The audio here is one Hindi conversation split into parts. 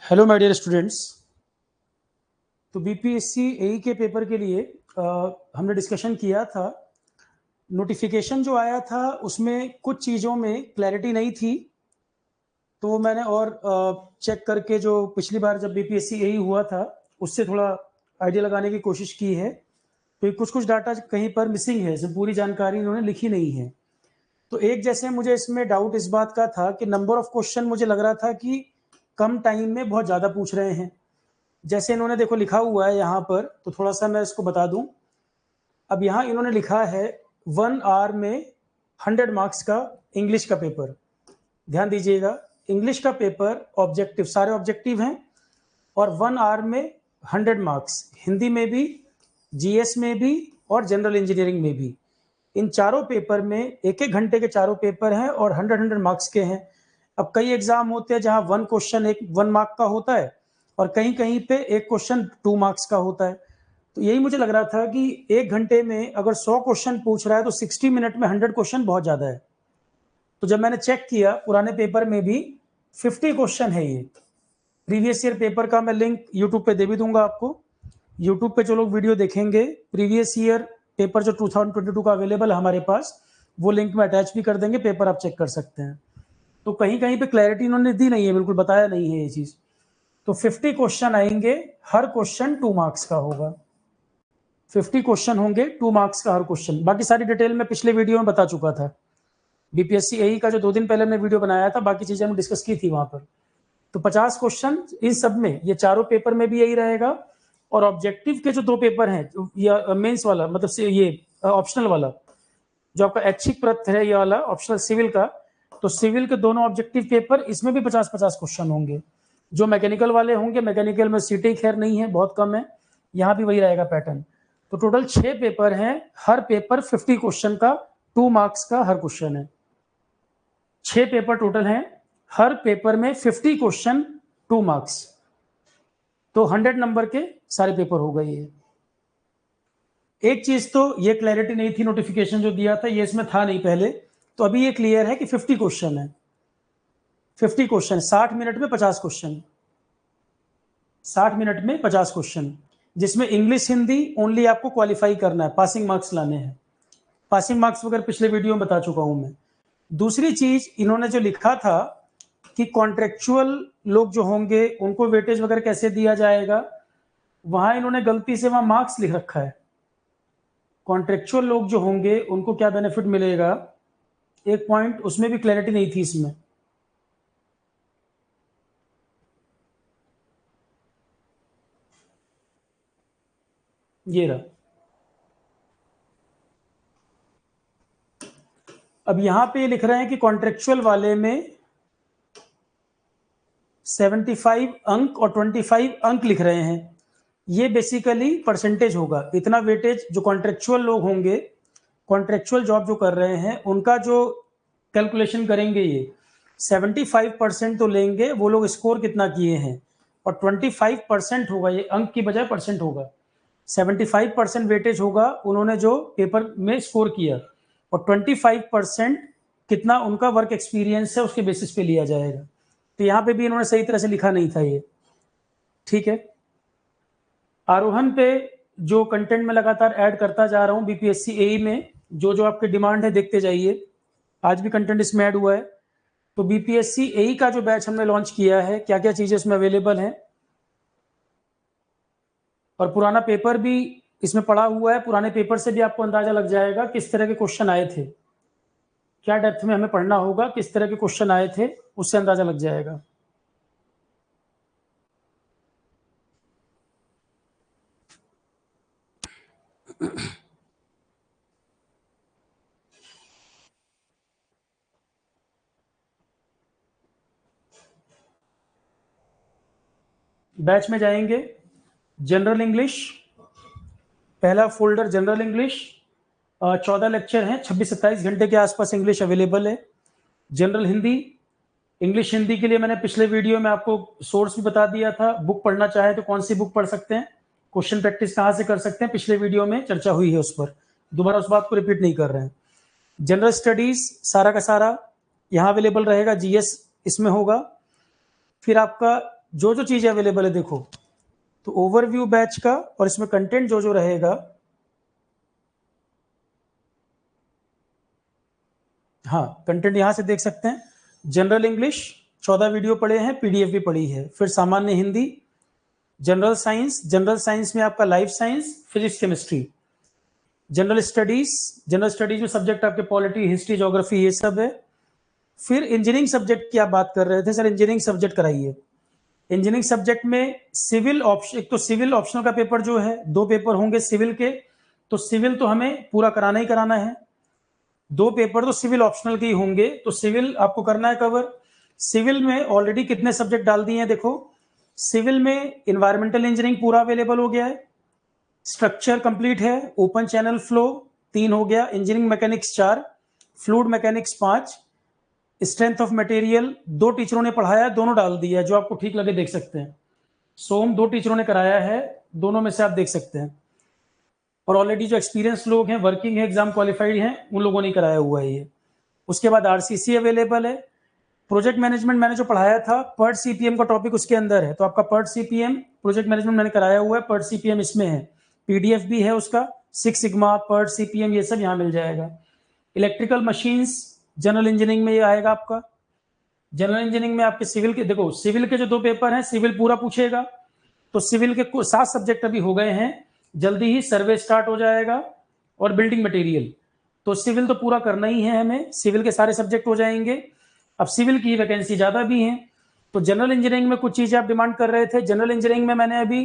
Hello my dear students. तो बीपीएससी एई के पेपर के लिए हमने डिस्कशन किया था। नोटिफिकेशन जो आया था उसमें कुछ चीज़ों में क्लैरिटी नहीं थी, तो मैंने और चेक करके जो पिछली बार जब बीपीएससी एई हुआ था उससे थोड़ा आइडिया लगाने की कोशिश की है। तो कुछ कुछ डाटा कहीं पर मिसिंग है, इसमें पूरी जानकारी इन्होंने लिखी नहीं है। तो एक जैसे मुझे इसमें डाउट इस बात का था कि नंबर ऑफ क्वेश्चन मुझे लग रहा था कि कम टाइम में बहुत ज़्यादा पूछ रहे हैं। जैसे इन्होंने देखो लिखा हुआ है यहाँ पर, तो थोड़ा सा मैं इसको बता दूं। अब यहाँ इन्होंने लिखा है 1 आवर में 100 मार्क्स का इंग्लिश का पेपर। ध्यान दीजिएगा, इंग्लिश का पेपर ऑब्जेक्टिव, सारे ऑब्जेक्टिव हैं और 1 आवर में 100 मार्क्स, हिंदी में भी, जीएस में भी और जनरल इंजीनियरिंग में भी। इन चारों पेपर में एक एक घंटे के चारों पेपर हैं और 100 मार्क्स के हैं। अब कई एग्जाम होते हैं जहां 1 क्वेश्चन 1 मार्क का होता है और कहीं कहीं पे एक क्वेश्चन 2 मार्क्स का होता है। तो यही मुझे लग रहा था कि एक घंटे में अगर 100 क्वेश्चन पूछ रहा है तो 60 मिनट में 100 क्वेश्चन बहुत ज्यादा है। तो जब मैंने चेक किया पुराने पेपर में भी 50 क्वेश्चन है। ये प्रीवियस ईयर पेपर का मैं लिंक यूट्यूब पे दे भी दूंगा आपको। यूट्यूब पे जो लोग वीडियो देखेंगे, प्रीवियस ईयर पेपर जो 2022 का अवेलेबल है हमारे पास, वो लिंक में अटैच भी कर देंगे, पेपर आप चेक कर सकते हैं। तो कहीं कहीं पे क्लैरिटी इन्होंने दी नहीं है, बिल्कुल बताया नहीं है ये चीज। तो 50 क्वेश्चन आएंगे, हर क्वेश्चन 2 मार्क्स का होगा। 50 क्वेश्चन होंगे 2 मार्क्स का हर क्वेश्चन। बाकी सारी डिटेल में पिछले वीडियो में बता चुका था। बीपीएससी एई का जो 2 दिन पहले हमने वीडियो बनाया था, बाकी चीजें हमने डिस्कस की थी वहां पर। तो 50 क्वेश्चन इन सब में, ये चारों पेपर में भी यही रहेगा। और ऑब्जेक्टिव के जो 2 पेपर हैं, या मेंस वाला मतलब से ये ऑप्शनल वाला जो आपका ऐच्छिक प्रत है, ये वाला ऑप्शनल सिविल का, तो सिविल के दोनों ऑब्जेक्टिव पेपर इसमें भी 50-50 क्वेश्चन होंगे। जो मैकेनिकल वाले होंगे, मैकेनिकल में सीटी खैर नहीं है, बहुत कम है, यहाँ भी वही रहेगा पैटर्न। तो टोटल 6 पेपर हैं, हर पेपर 50 क्वेश्चन का, 2 मार्क्स का हर क्वेश्चन है। 6 पेपर टोटल हैं, हर पेपर में 50 क्वेश्चन, 2 मार्क्स, तो 100 नंबर के सारे पेपर हो गए। ये एक चीज तो ये क्लैरिटी नहीं थी, नोटिफिकेशन जो दिया था ये इसमें था नहीं पहले, तो अभी ये क्लियर है कि 50 क्वेश्चन है। 50 क्वेश्चन, 60 मिनट में 50 क्वेश्चन, 60 मिनट में 50 क्वेश्चन, जिसमें इंग्लिश हिंदी ओनली आपको क्वालिफाई करना है, पासिंग मार्क्स लाने हैं। पासिंग मार्क्स वगैरह पिछले वीडियो में बता चुका हूं मैं। दूसरी चीज इन्होंने जो लिखा था कि कॉन्ट्रेक्चुअल लोग जो होंगे उनको वेटेज वगैरह कैसे दिया जाएगा, वहां इन्होंने गलती से वहां मार्क्स लिख रखा है। कॉन्ट्रेक्चुअल लोग जो होंगे उनको क्या बेनिफिट मिलेगा, एक पॉइंट उसमें भी क्लैरिटी नहीं थी इसमें। ये रहा। अब यहां पे लिख रहे हैं कि कॉन्ट्रेक्चुअल वाले में 75 अंक और 25 अंक लिख रहे हैं। ये बेसिकली परसेंटेज होगा, इतना वेटेज जो कॉन्ट्रेक्चुअल लोग होंगे, कॉन्ट्रेक्चुअल जॉब जो कर रहे हैं उनका जो कैलकुलेशन करेंगे, ये 75% तो लेंगे वो लोग, स्कोर कितना किए हैं, और 25% होगा, ये अंक की बजाय परसेंट होगा। 75% वेटेज होगा उन्होंने जो पेपर में स्कोर किया, और 25% कितना उनका वर्क एक्सपीरियंस है उसके बेसिस पे लिया जाएगा। तो यहाँ पे भी इन्होंने सही तरह से लिखा नहीं था ये, ठीक है। आरोहण पे जो कंटेंट में लगातार ऐड करता जा रहा हूँ बीपीएससी एई में, जो जो आपकी डिमांड है देखते जाइए। आज भी कंटेंट इसमें ऐड हुआ है। तो बीपीएससी एई का जो बैच हमने लॉन्च किया है, क्या क्या चीजें इसमें अवेलेबल हैं, और पुराना पेपर भी इसमें पड़ा हुआ है। पुराने पेपर से भी आपको अंदाजा लग जाएगा किस तरह के क्वेश्चन आए थे, क्या डेप्थ में हमें पढ़ना होगा, किस तरह के क्वेश्चन आए थे, उससे अंदाजा लग जाएगा। बैच में जाएंगे, जनरल इंग्लिश, पहला फोल्डर जनरल इंग्लिश, 14 लेक्चर हैं, 26-27 घंटे के आसपास इंग्लिश अवेलेबल है। जनरल हिंदी, इंग्लिश हिंदी के लिए मैंने पिछले वीडियो में आपको सोर्स भी बता दिया था, बुक पढ़ना चाहे तो कौन सी बुक पढ़ सकते हैं, क्वेश्चन प्रैक्टिस कहाँ से कर सकते हैं, पिछले वीडियो में चर्चा हुई है उस पर, दोबारा उस बात को रिपीट नहीं कर रहे हैं। जनरल स्टडीज सारा का सारा यहाँ अवेलेबल रहेगा, जीएस इसमें होगा। फिर आपका जो जो चीज़ें अवेलेबल है देखो, तो ओवरव्यू बैच का और इसमें कंटेंट जो जो रहेगा, हाँ कंटेंट यहाँ से देख सकते हैं। जनरल इंग्लिश 14 वीडियो पड़े हैं, पीडीएफ भी पड़ी है। फिर सामान्य हिंदी, जनरल साइंस में आपका life science, physics, chemistry. General studies में सब्जेक्ट आपके पॉलिटी, हिस्ट्री, ज्योग्राफी, ये सब है। फिर इंजीनियरिंग सब्जेक्ट की आप बात कर रहे थे सर, इंजीनियरिंग सब्जेक्ट कराइए। इंजीनियरिंग सब्जेक्ट में सिविल ऑप्शन, एक तो सिविल ऑप्शनल का पेपर जो है, 2 पेपर होंगे सिविल के, तो सिविल तो हमें पूरा कराना ही कराना है। 2 पेपर तो सिविल ऑप्शनल के ही होंगे, तो सिविल आपको करना है कवर। सिविल में ऑलरेडी कितने सब्जेक्ट डाल दिए हैं देखो, सिविल में इन्वायरमेंटल इंजीनियरिंग पूरा अवेलेबल हो गया है, स्ट्रक्चर कंप्लीट है, ओपन चैनल फ्लो 3 हो गया, engineering mechanics 4, fluid mechanics 5, strength of material 2 टीचरों ने पढ़ाया, दोनों डाल दिया है, जो आपको ठीक लगे देख सकते हैं। सोम 2 टीचरों ने कराया है, दोनों में से आप देख सकते हैं। और ऑलरेडी जो एक्सपीरियंस लोग हैं, वर्किंग है, एग्जाम क्वालिफाइड हैं, उन लोगों ने कराया हुआ है ये। उसके बाद आरसीसी अवेलेबल है। प्रोजेक्ट मैनेजमेंट मैंने जो पढ़ाया था, पर्ट सीपीएम का टॉपिक उसके अंदर है, तो आपका पर्ट सीपीएम प्रोजेक्ट मैनेजमेंट मैंने कराया हुआ है, पर्ट सीपीएम इसमें है, पीडीएफ भी है उसका, 6 सिग्मा, पर्ट सीपीएम, ये सब यहाँ मिल जाएगा। इलेक्ट्रिकल मशीन्स जनरल इंजीनियरिंग में ये आएगा आपका। जनरल इंजीनियरिंग में आपके सिविल के देखो, सिविल के जो 2 पेपर हैं, सिविल पूरा पूछेगा, तो सिविल के 7 सब्जेक्ट अभी हो गए हैं, जल्दी ही सर्वे स्टार्ट हो जाएगा और बिल्डिंग मटेरियल, तो सिविल तो पूरा करना ही है हमें, सिविल के सारे सब्जेक्ट हो जाएंगे। अब सिविल की वैकेंसी ज्यादा भी है, तो जनरल इंजीनियरिंग में कुछ चीजें आप डिमांड कर रहे थे, जनरल इंजीनियरिंग में मैंने अभी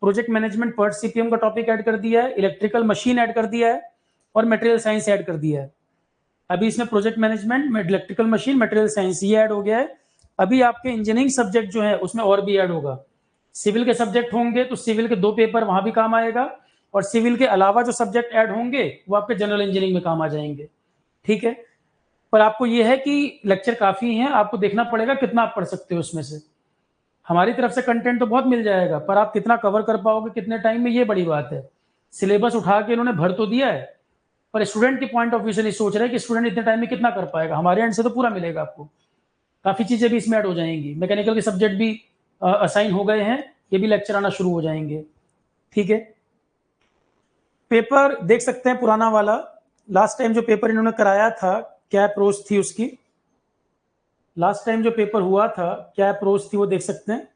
प्रोजेक्ट मैनेजमेंट पर्ट सीपीएम का टॉपिक ऐड कर दिया है, इलेक्ट्रिकल मशीन ऐड कर दिया है और मटेरियल साइंस ऐड कर दिया है। अभी इसमें project management, electrical machine, material science ये ऐड हो गया है। अभी आपके इंजीनियरिंग सब्जेक्ट जो है उसमें और भी ऐड होगा। सिविल के सब्जेक्ट होंगे तो सिविल के 2 पेपर वहां भी काम आएगा, और सिविल के अलावा जो सब्जेक्ट ऐड होंगे वो आपके जनरल इंजीनियरिंग में काम आ जाएंगे। ठीक है, पर आपको यह है कि लेक्चर काफी हैं, आपको देखना पड़ेगा कितना आप पढ़ सकते हो उसमें से। हमारी तरफ से कंटेंट तो बहुत मिल जाएगा, पर आप कितना कवर कर पाओगे कितने टाइम में, ये बड़ी बात है। सिलेबस उठा के इन्होंने भर तो दिया है, पर स्टूडेंट के पॉइंट ऑफ व्यू से नहीं सोच रहे कि स्टूडेंट इतने टाइम में कितना कर पाएगा। हमारे एंड से तो पूरा मिलेगा आपको, काफी चीजें भी इसमें ऐड हो जाएंगी, मैकेनिकल के सब्जेक्ट भी असाइन हो गए हैं, ये भी लेक्चर आना शुरू हो जाएंगे। ठीक है, पेपर देख सकते हैं पुराना वाला, लास्ट टाइम जो पेपर इन्होंने कराया था, क्या अप्रोच थी उसकी, लास्ट टाइम जो पेपर हुआ था क्या अप्रोच थी वो देख सकते हैं।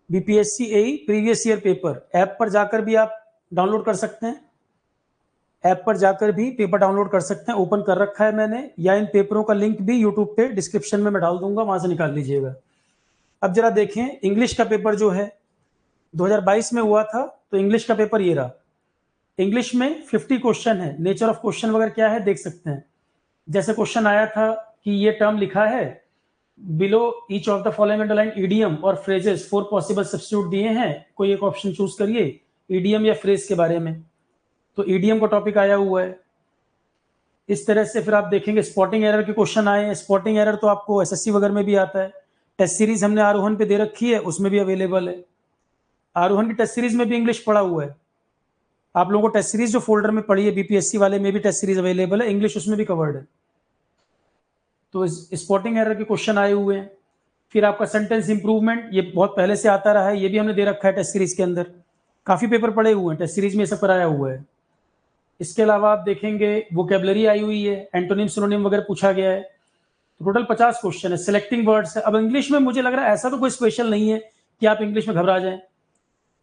बीपीएससी एई प्रीवियस ईयर पेपर ऐप पर जाकर भी आप डाउनलोड कर सकते हैं, ऐप पर जाकर भी पेपर डाउनलोड कर सकते हैं, ओपन कर रखा है मैंने, या इन पेपरों का लिंक भी यूट्यूब पे डिस्क्रिप्शन में मैं डाल दूंगा, वहां से निकाल लीजिएगा। अब जरा देखें इंग्लिश का पेपर जो है 2022 में हुआ था, तो इंग्लिश का पेपर ये रहा। इंग्लिश में 50 क्वेश्चन है, नेचर ऑफ क्वेश्चन वगैरह क्या है देख सकते हैं। जैसे क्वेश्चन आया था कि ये टर्म लिखा है, below each of the following underline idiom और फ्रेजेस 4 पॉसिबल सब्स्टिट्यूट दिए हैं, कोई एक ऑप्शन चूज करिए ईडियम या फ्रेज के बारे में, तो ईडियम का टॉपिक आया हुआ है। इस तरह से फिर आप देखेंगे स्पॉटिंग एरर के क्वेश्चन आए हैं, स्पॉटिंग एरर तो आपको एसएससी वगैरह में भी आता है। टेस्ट सीरीज हमने आरोहन पे दे रखी है, उसमें भी अवेलेबल है, आरोहन की टेस्ट सीरीज में भी इंग्लिश पड़ा हुआ है। आप लोगों को टेस्ट सीरीज जो फोल्डर में पड़ी है बीपीएससी वाले में भी टेस्ट सीरीज अवेलेबल है, इंग्लिश उसमें भी कवर्ड है। तो स्पॉटिंग एरर के क्वेश्चन आए हुए हैं। फिर आपका सेंटेंस इंप्रूवमेंट, ये बहुत पहले से आता रहा है, ये भी हमने दे रखा है टेस्ट सीरीज के अंदर, काफी पेपर पड़े हुए हैं टेस्ट सीरीज में, सब कराया हुआ है। इसके अलावा आप देखेंगे वोकेबलरी आई हुई है, एंटोनिम सिनोनिम वगैरह पूछा गया है, तो टोटल 50 क्वेश्चन है। सिलेक्टिंग वर्ड्स है। अब इंग्लिश में मुझे लग रहा है ऐसा तो कोई स्पेशल नहीं है कि आप इंग्लिश में घबरा जाएं,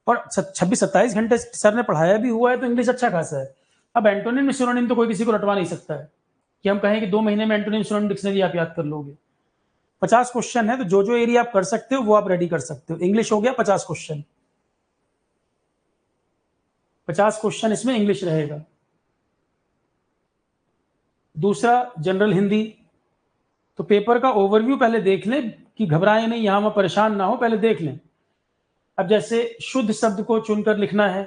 और 26-27 घंटे सर ने पढ़ाया भी हुआ है, तो इंग्लिश अच्छा खासा है। अब एंटोनिम सिनोनिम तो कोई किसी को रटवा नहीं सकता है कि हम कहें कि 2 महीने में एंटोनिम सिनोनिम डिक्शनरी आप याद कर लोगे। 50 क्वेश्चन है, तो जो जो एरिया आप कर सकते हो वो आप रेडी कर सकते हो। इंग्लिश हो गया 50 क्वेश्चन, 50 क्वेश्चन इसमें इंग्लिश रहेगा। दूसरा जनरल हिंदी, तो पेपर का ओवरव्यू पहले देख लें कि घबराएं नहीं, यहाँ वहाँ परेशान ना हो, पहले देख लें। अब जैसे शुद्ध शब्द को चुनकर लिखना है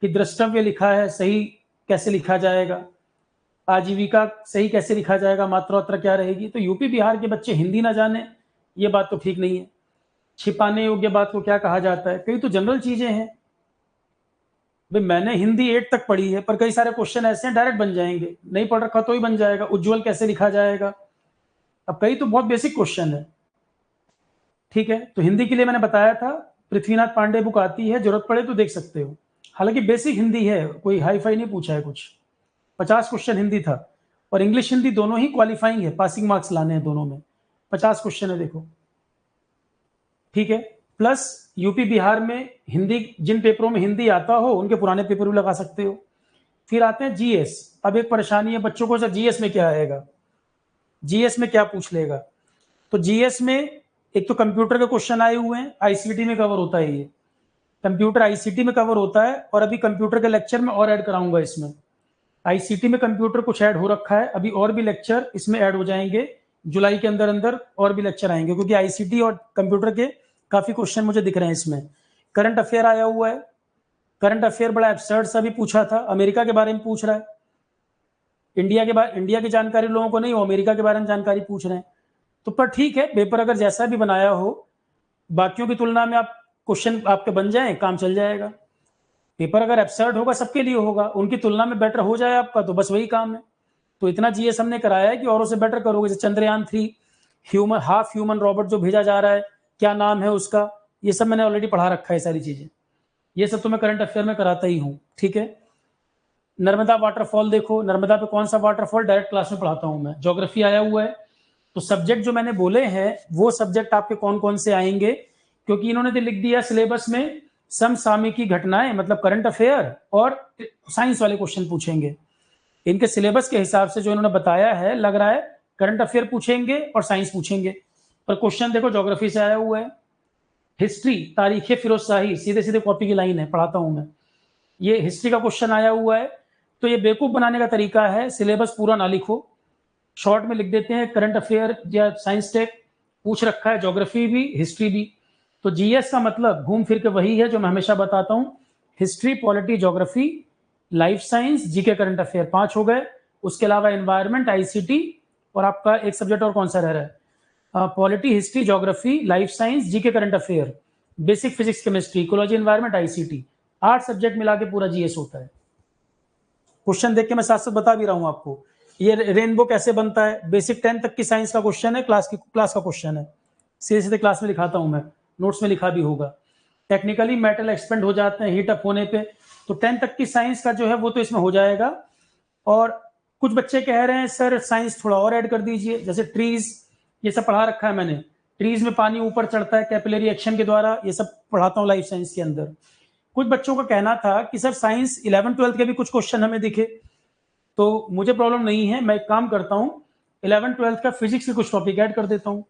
कि द्रष्टव्य लिखा है, सही कैसे लिखा जाएगा, आजीविका सही कैसे लिखा जाएगा, मात्रा क्या रहेगी। तो यूपी बिहार के बच्चे हिंदी ना जाने, ये बात तो ठीक नहीं है। छिपाने योग्य बात को क्या कहा जाता है, कई तो जनरल चीजें हैं। भाई मैंने हिंदी 8 तक पढ़ी है, पर कई सारे क्वेश्चन ऐसे हैं डायरेक्ट बन जाएंगे, नहीं पढ़ रखा तो ही बन जाएगा। उज्ज्वल कैसे लिखा जाएगा, अब कई तो बहुत बेसिक क्वेश्चन है। ठीक है, तो हिंदी के लिए मैंने बताया था, पृथ्वीनाथ पांडे बुक आती है, जरूरत पड़े तो देख सकते हो। हालांकि बेसिक हिंदी है, कोई हाई फाई नहीं पूछा है कुछ। 50 क्वेश्चन हिंदी था, और इंग्लिश हिंदी दोनों ही क्वालिफाइंग है, पासिंग मार्क्स लाने हैं दोनों में। 50 क्वेश्चन है देखो। ठीक है, प्लस यूपी बिहार में हिंदी, जिन पेपरों में हिंदी आता हो उनके पुराने पेपर भी लगा सकते हो। फिर आते हैं जीएस। अब एक परेशानी है बच्चों को, सर जीएस में क्या आएगा, जीएस में क्या पूछ लेगा। तो जीएस में एक तो कंप्यूटर के क्वेश्चन आए हुए हैं, आईसीटी में कवर होता है, ये कंप्यूटर आईसीटी में कवर होता है। और अभी कंप्यूटर के लेक्चर में और ऐड कराऊंगा इसमें। आईसीटी में कंप्यूटर कुछ ऐड हो रखा है, अभी और भी लेक्चर इसमें ऐड हो जाएंगे जुलाई के अंदर अंदर, और भी लेक्चर आएंगे, क्योंकि आईसीटी और कंप्यूटर के काफी क्वेश्चन मुझे दिख रहे हैं इसमें। करंट अफेयर आया हुआ है, करंट अफेयर बड़ा एब्सर्ड सा भी पूछा था, अमेरिका के बारे में पूछ रहा है। इंडिया की जानकारी लोगों को नहीं हो, अमेरिका के बारे में जानकारी पूछ रहे हैं। तो पर ठीक है, पेपर अगर जैसा भी बनाया हो, बाकियों की तुलना में आप क्वेश्चन आपके बन जाए, काम चल जाएगा। पेपर अगर एब्सर्ड होगा सबके लिए होगा, उनकी तुलना में बेटर हो जाए आपका, तो बस वही काम है। तो इतना जीएस हमने कराया है कि औरों से बेटर करोगे। जैसे Chandrayaan 3 human, half human robot जो भेजा जा रहा है, क्या नाम है उसका, ये सब मैंने ऑलरेडी पढ़ा रखा है सारी चीजें। ये सब तो मैं करंट अफेयर में कराता ही हूँ। ठीक है, नर्मदा वाटरफॉल देखो, नर्मदा पे कौन सा वाटरफॉल, डायरेक्ट क्लास में पढ़ाता हूँ मैं। ज्योग्राफी आया हुआ है, तो सब्जेक्ट जो मैंने बोले हैं वो सब्जेक्ट आपके कौन कौन से आएंगे, क्योंकि इन्होंने तो लिख दिया सिलेबस में समसामयिकी घटनाएं, मतलब करंट अफेयर और साइंस वाले क्वेश्चन पूछेंगे। इनके सिलेबस के हिसाब से जो इन्होंने बताया है, लग रहा है करंट अफेयर पूछेंगे और साइंस पूछेंगे। पर क्वेश्चन देखो ज्योग्राफी से आया हुआ है। हिस्ट्री, तारीख फिरोज शाही, सीधे सीधे कॉपी की लाइन है, पढ़ाता हूं मैं। ये हिस्ट्री का क्वेश्चन आया हुआ है। तो ये बेवकूफ बनाने का तरीका है, सिलेबस पूरा ना लिखो, शॉर्ट में लिख देते हैं करंट अफेयर या साइंस टेक पूछ रखा है, ज्योग्राफी भी हिस्ट्री भी। तो जीएस का मतलब घूम फिर के वही है जो मैं हमेशा बताता हूं, history, polity, geography, life science, GK, current affair, 5 हो गए। उसके अलावा एनवायरमेंट, आईसीटी, और आपका एक सब्जेक्ट और कौन सा रह रहा है, polity, history, geography, life science, GK, current affair, basic physics, chemistry, ecology, environment, ICT, 8 subject मिला के पूरा जीएस होता है। क्वेश्चन देख के मैं साथ साथ बता भी रहा हूं आपको। ये रेनबो कैसे बनता है, बेसिक 10 तक की साइंस का क्वेश्चन है, क्लास का क्वेश्चन है, सीधे सीधे क्लास में लिखाता हूं मैं, नोट्स में लिखा भी होगा। टेक्निकली मेटल एक्सपेंड हो जाते हैं हीट अप होने पे, तो 10 तक की साइंस का जो है वो तो इसमें हो जाएगा। और कुछ बच्चे कह रहे हैं सर साइंस थोड़ा और ऐड कर दीजिए, जैसे ट्रीज, ये सब पढ़ा रखा है मैंने। ट्रीज में पानी ऊपर चढ़ता है कैपिलरी एक्शन के द्वारा, ये सब पढ़ाता हूँ लाइफ साइंस के अंदर। कुछ बच्चों का कहना था कि सर साइंस 11-12 के भी कुछ क्वेश्चन हमें दिखे, तो मुझे प्रॉब्लम नहीं है, मैं एक काम करता हूँ 11-12 का फिजिक्स के कुछ टॉपिक ऐड कर देता हूँ।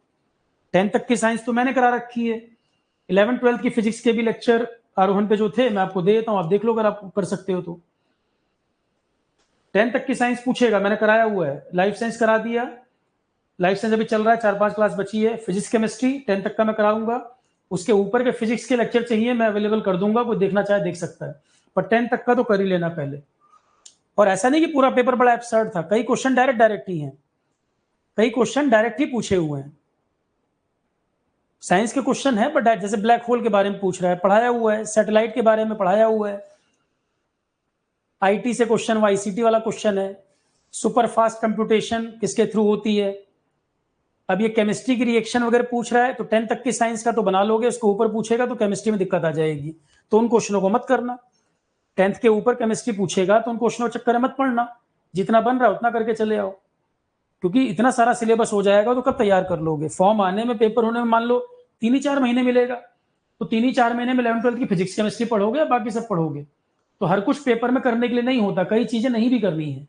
10 तक की साइंस तो मैंने करा रखी है, 11-12 की फिजिक्स के भी लेक्चर आरोहण पे जो थे मैं आपको दे देता हूँ, आप देख लो अगर आप कर सकते हो तो। 10 तक की साइंस पूछेगा, मैंने कराया हुआ है, लाइफ साइंस करा दिया, लाइफ साइंस अभी चल रहा है, 4-5 क्लास बची है, फिजिक्स केमिस्ट्री 10 तक का मैं कराऊंगा। उसके ऊपर के फिजिक्स के लेक्चर चाहिए मैं अवेलेबल कर दूंगा, कोई देखना चाहे देख सकता है, पर 10 तक का तो कर ही लेना पहले। और ऐसा नहीं कि पूरा पेपर बड़ा एब्सर्ड था, कई क्वेश्चन डायरेक्ट ही हैं, कई क्वेश्चन डायरेक्ट ही पूछे हुए हैं। साइंस के क्वेश्चन है बट जैसे ब्लैक होल के बारे में पूछ रहा है, पढ़ाया हुआ है, सैटेलाइट के बारे में पढ़ाया हुआ है, आईटी से क्वेश्चन, आईसीटी वाला क्वेश्चन है, सुपर फास्ट कंप्यूटेशन किसके थ्रू होती है। अब ये केमिस्ट्री की रिएक्शन वगैरह पूछ रहा है, तो 10 तक की साइंस का तो बना लोगे, उसको ऊपर पूछेगा तो केमिस्ट्री में दिक्कत आ जाएगी, तो उन क्वेश्चनों को मत करना। 10th के ऊपर केमिस्ट्री पूछेगा तो उन क्वेश्चनों चक्कर में मत पढ़ना, जितना बन रहा है उतना करके चले आओ, क्योंकि इतना सारा सिलेबस हो जाएगा तो कब तैयार कर लोगे। फॉर्म आने में, पेपर होने में मान लो 3-4 महीने मिलेगा, तो 3-4 महीने में 11-12 की फिजिक्स केमिस्ट्री पढ़ोगे, बाकी सब पढ़ोगे। तो हर कुछ पेपर में करने के लिए नहीं होता, कई चीजें नहीं भी करनी है।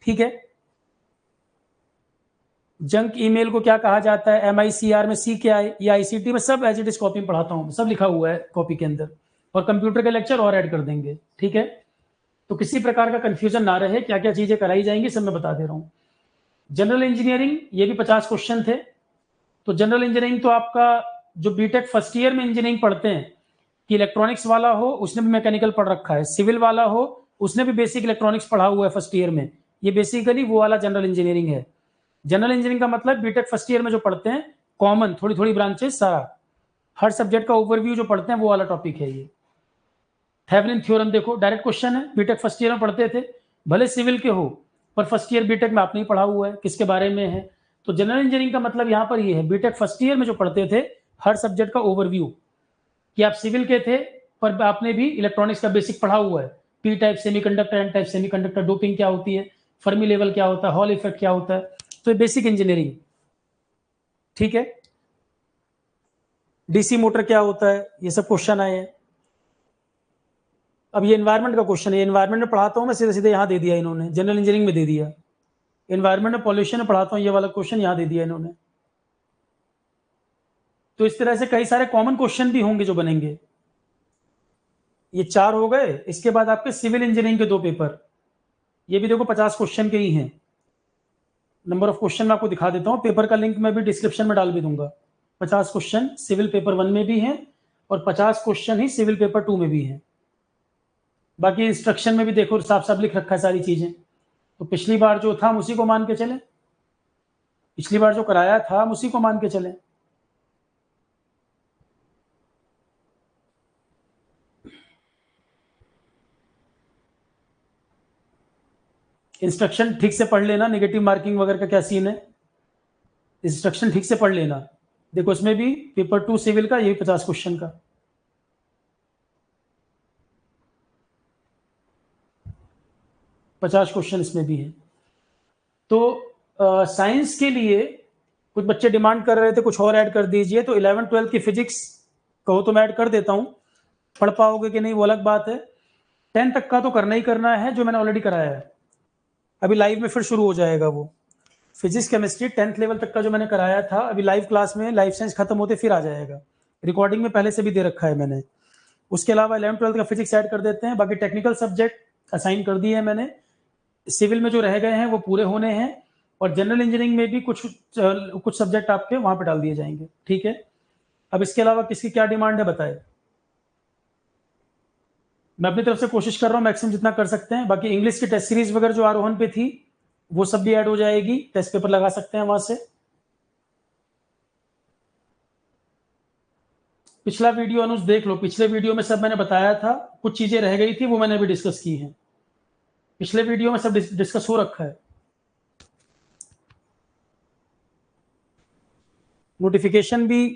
ठीक है, जंक ईमेल को क्या कहा जाता है, MICR में C क्या है, या ICT में, सब एज इट इज कॉपी में पढ़ाता हूँ, सब लिखा हुआ है कॉपी के अंदर, और कंप्यूटर के लेक्चर और ऐड कर देंगे। ठीक है, तो किसी प्रकार का कंफ्यूजन ना रहे, क्या क्या चीजें कराई जाएंगी सब मैं बता दे रहा हूँ। जनरल इंजीनियरिंग, ये भी 50 क्वेश्चन थे। तो जनरल इंजीनियरिंग तो आपका जो बीटेक फर्स्ट ईयर में इंजीनियरिंग पढ़ते हैं कि इलेक्ट्रॉनिक्स वाला हो उसने भी मैकेनिकल पढ़ रखा है, सिविल वाला हो उसने भी बेसिक इलेक्ट्रॉनिक्स पढ़ा हुआ है फर्स्ट ईयर में, ये बेसिकली वो वाला जनरल इंजीनियरिंग है। जनरल इंजीनियरिंग का मतलब बीटेक फर्स्ट ईयर में जो पढ़ते हैं कॉमन, थोड़ी थोड़ी ब्रांचेस, सारा हर सब्जेक्ट का ओवरव्यू जो पढ़ते हैं वो वाला टॉपिक है ये। थेवेनिन थ्योरम देखो, डायरेक्ट क्वेश्चन है, बीटेक फर्स्ट ईयर में पढ़ते थे, भले सिविल के हो पर फर्स्ट ईयर बीटेक में आपने ही पढ़ा हुआ है, किसके बारे में है। तो जनरल इंजीनियरिंग का मतलब यहाँ पर ये है, बीटेक फर्स्ट ईयर में जो पढ़ते थे हर सब्जेक्ट का ओवरव्यू, कि आप सिविल के थे पर आपने भी इलेक्ट्रॉनिक्स का बेसिक पढ़ा हुआ है, p type semiconductor, n type semiconductor, doping क्या होती है, फर्मी लेवल क्या होता है, हॉल इफेक्ट क्या होता है, तो ये बेसिक इंजीनियरिंग। ठीक है, डीसी मोटर क्या होता है, ये सब क्वेश्चन आए हैं। अब ये एनवायरनमेंट का क्वेश्चन है, एनवायरनमेंट में पढ़ाता हूँ मैं, सीधे सीधे यहाँ दे दिया इन्होंने, जनरल इंजीनियरिंग में दे दिया। एनवायरनमेंट में पॉल्यूशन में पढ़ाता हूँ, ये वाला क्वेश्चन यहाँ दे दिया इन्होंने। तो इस तरह से कई सारे कॉमन क्वेश्चन भी होंगे जो बनेंगे। ये 4 हो गए। इसके बाद आपके सिविल इंजीनियरिंग के 2 पेपर, ये भी देखो 50 क्वेश्चन के ही हैं। नंबर ऑफ क्वेश्चन मैं आपको दिखा देता हूँ, पेपर का लिंक मैं भी डिस्क्रिप्शन में डाल भी दूंगा। 50 क्वेश्चन सिविल पेपर 1 में भी हैं और 50 क्वेश्चन ही सिविल पेपर 2 में भी हैं। बाकी इंस्ट्रक्शन में भी देखो साफ साफ लिख रखा है सारी चीजें। तो पिछली बार जो था हम उसी को मान के चले, पिछली बार जो कराया था हम उसी को मान के चले। इंस्ट्रक्शन ठीक से पढ़ लेना, नेगेटिव मार्किंग वगैरह का क्या सीन है, इंस्ट्रक्शन ठीक से पढ़ लेना। देखो इसमें भी पेपर 2 सिविल का, ये 50 क्वेश्चन का। पचास क्वेश्चन इसमें भी है। तो साइंस के लिए कुछ बच्चे डिमांड कर रहे थे कुछ और ऐड कर दीजिए, तो 11-12 की फिजिक्स कहो तो मैं ऐड कर देता हूँ, पढ़ पाओगे कि नहीं वो अलग बात है। 10 तक का तो करना ही करना है, जो मैंने ऑलरेडी कराया है, अभी लाइव में फिर शुरू हो जाएगा वो फिजिक्स केमिस्ट्री 10th लेवल तक का जो मैंने कराया था, अभी लाइव क्लास में लाइफ साइंस खत्म होते फिर आ जाएगा, रिकॉर्डिंग में पहले से भी दे रखा है मैंने। उसके अलावा 11-12 का फिजिक्स ऐड कर देते हैं, बाकी टेक्निकल सब्जेक्ट असाइन कर दिए हैं मैंने, सिविल में जो रह गए हैं वो पूरे होने हैं, और जनरल इंजीनियरिंग में भी कुछ सब्जेक्ट आपके वहां पे डाल दिए जाएंगे। ठीक है, अब इसके अलावा किसकी क्या डिमांड है बताए। मैं अपनी तरफ से कोशिश कर रहा हूँ मैक्सिमम जितना कर सकते हैं। बाकी इंग्लिश की टेस्ट सीरीज वगैरह जो आरोहण पे थी वो सब भी ऐड हो जाएगी, टेस्ट पेपर लगा सकते हैं वहां से। पिछला वीडियो अनुज देख लो, पिछले वीडियो में सब मैंने बताया था, कुछ चीजें रह गई थी वो मैंने अभी डिस्कस की हैं, पिछले वीडियो में सब डिस्कस हो रखा है। नोटिफिकेशन भी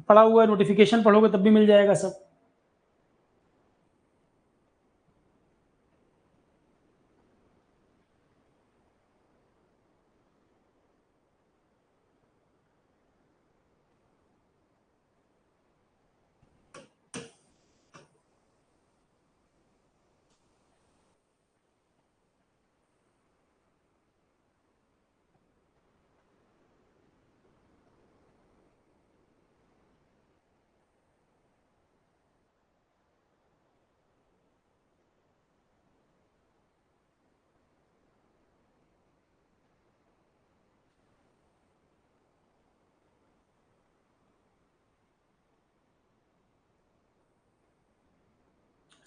पड़ा हुआ है, नोटिफिकेशन पढ़ोगे तब भी मिल जाएगा सब।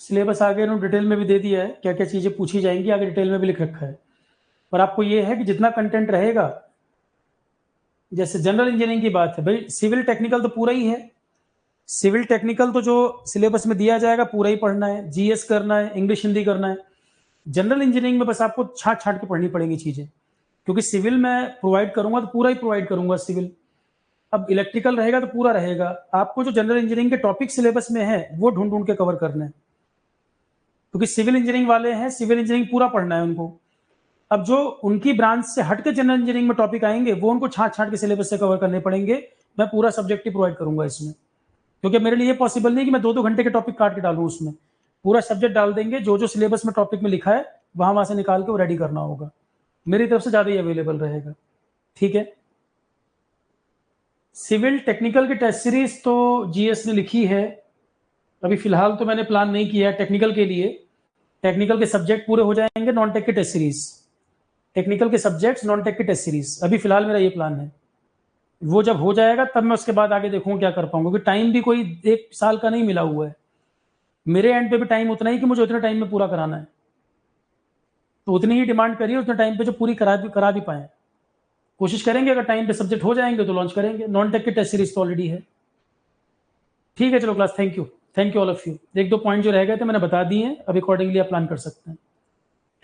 सिलेबस आगे इन्होंने डिटेल में भी दे दिया है, क्या क्या चीजें पूछी जाएंगी आगे डिटेल में भी लिख रखा है। पर आपको ये है कि जितना कंटेंट रहेगा, जैसे जनरल इंजीनियरिंग की बात है भाई, सिविल टेक्निकल तो पूरा ही है, सिविल टेक्निकल तो जो सिलेबस में दिया जाएगा पूरा ही पढ़ना है, जीएस करना है, इंग्लिश हिंदी करना है। जनरल इंजीनियरिंग में बस आपको छाट छाट के पढ़नी पड़ेंगी चीजें, क्योंकि सिविल मैं प्रोवाइड करूंगा तो पूरा ही प्रोवाइड करूंगा सिविल। अब इलेक्ट्रिकल रहेगा तो पूरा रहेगा, आपको जो जनरल इंजीनियरिंग के टॉपिक सिलेबस में है वो ढूंढ ढूंढ के कवर करना है, क्योंकि सिविल इंजीनियरिंग वाले हैं, सिविल इंजीनियरिंग पूरा पढ़ना है उनको। अब जो उनकी ब्रांच से हट के जनरल इंजीनियरिंग में टॉपिक आएंगे वो उनको छाट छाट के सिलेबस से कवर करने पड़ेंगे। मैं पूरा सब्जेक्ट ही प्रोवाइड करूंगा इसमें, क्योंकि मेरे लिए पॉसिबल नहीं कि मैं 2-2 घंटे के टॉपिक काट के डालूं उसमें, पूरा सब्जेक्ट डाल देंगे, जो जो सिलेबस में टॉपिक में लिखा है वहां से निकाल के वो रेडी करना होगा, मेरी तरफ से ज्यादा ही अवेलेबल रहेगा। ठीक है, सिविल टेक्निकल की टेस्ट सीरीज तो जीएस ने लिखी है, अभी फिलहाल तो मैंने प्लान नहीं किया है टेक्निकल के लिए, टेक्निकल के सब्जेक्ट पूरे हो जाएंगे, नॉन टेक की टेस्ट सीरीज टेक्निकल के सब्जेक्ट्स, नॉन टेक की टेस्ट सीरीज। अभी फिलहाल मेरा ये प्लान है, वो जब हो जाएगा तब मैं उसके बाद आगे देखूंगा क्या कर पाऊंगा, क्योंकि टाइम भी कोई 1 साल का नहीं मिला हुआ है, मेरे एंड पे भी टाइम उतना ही कि मुझे उतने टाइम में पूरा कराना है, तो उतनी ही डिमांड करिए उतने टाइम पे जो पूरी करा भी पाए। कोशिश करेंगे, अगर टाइम पे सब्जेक्ट हो जाएंगे तो लॉन्च करेंगे। नॉन टेक की टेस्ट सीरीज तो ऑलरेडी है। ठीक है, चलो class, thank you all of you. 1-2 point जो रह गए थे मैंने बता दिए हैं, अब अकॉर्डिंगली आप प्लान कर सकते हैं।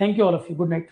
Thank you all of you, good night.